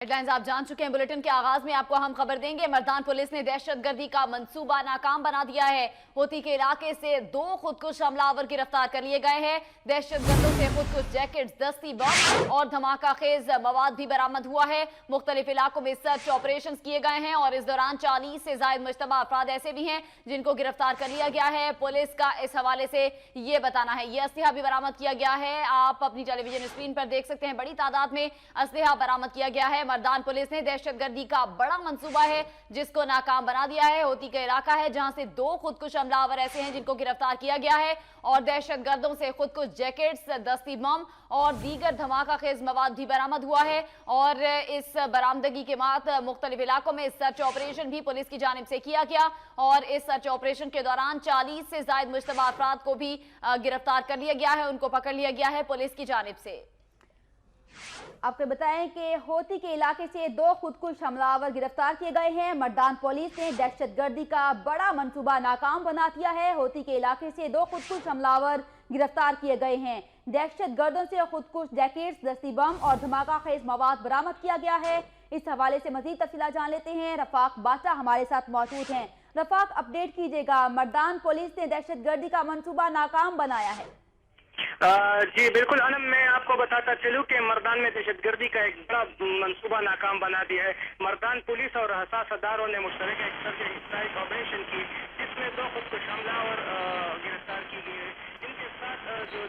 Head lines आप जान चुके हैं। बुलेटिन के आगाज में आपको हम खबर देंगे। मर्दान पुलिस ने दहशतगर्दी का मंसूबा नाकाम बना दिया है। होती के इलाके से 2 खुदकुश हमलावर गिरफ्तार कर लिए गए हैं। दहशतगर्दों से खुदकुश जैकेट्स, दस्ती बम और धमाका खेज मवाद भी बरामद हुआ है। मुख्तलिफ इलाकों में सर्च ऑपरेशन किए गए हैं और इस दौरान 40 से ज्यादा मुश्तबा अफराद ऐसे भी हैं जिनको गिरफ्तार कर लिया गया है। पुलिस का इस हवाले से ये बताना है। ये असलहा भी बरामद किया गया है। आप अपनी टेलीविजन स्क्रीन पर देख सकते हैं, बड़ी तादाद में असलहा बरामद किया गया है। मर्दान पुलिस ने दहशतगर्दी का बड़ा मंसूबा है जिसको नाकाम बना दिया है। होती का इलाका है जहां से 2 खुदकुश हमलावर ऐसे हैं जिनको गिरफ्तार किया गया है और दहशतगर्दों से खुदकुश जैकेट्स, दस्ती बम और दीगर धमाका खेज मवाद भी बरामद हुआ है। और इस बरामदगी के बाद मुख्तलिफ इलाकों में सर्च ऑपरेशन भी पुलिस की जानिब से किया गया और इस सर्च ऑपरेशन के दौरान 40 से ज्यादा मुश्तबा अफराद को भी गिरफ्तार कर लिया गया है, उनको पकड़ लिया गया है पुलिस की जानिब से। आपको बताएं कि होती के इलाके से 2 खुदकुश हमलावर गिरफ्तार किए गए हैं। मर्दान पुलिस ने दहशतगर्दी का बड़ा मंसूबा नाकाम बना दिया है। होती के इलाके से 2 खुदकुश हमलावर गिरफ्तार किए गए हैं। दहशतगर्दों से खुदकुश जैकेट्स, दस्ती बम और धमाका खेज मवाद बरामद किया गया है। इस हवाले से मजीद तफसीलात जान लेते हैं। रफाक बाचा हमारे साथ मौजूद हैं। रफाक, अपडेट कीजिएगा, मर्दान पुलिस ने दहशतगर्दी का मंसूबा नाकाम बनाया है। जी बिल्कुल अनम, मैं आपको बताता चलूं कि मर्दान में दहशतगर्दी का एक बड़ा मंसूबा नाकाम बना दिया है। मर्दान पुलिस और हसास अदारों ने मुश्तरक एक सर्च ऑपरेशन की जिसमें 2 खुदकुश हमलावर गिरफ्तार की गई है। इनके साथ जो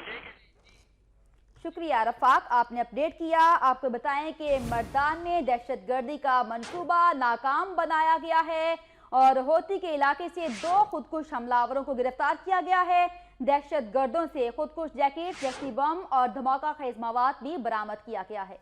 शुक्रिया रफाक, आपने अपडेट किया। आपको बताएं कि मर्दान में दहशतगर्दी का मंसूबा नाकाम बनाया गया है और होती के इलाके से 2 खुदकुश हमलावरों को गिरफ्तार किया गया है। दहशतगर्दों से खुदकुश जैकेट, दस्ती बम और धमाका खेज मवाद भी बरामद किया गया है।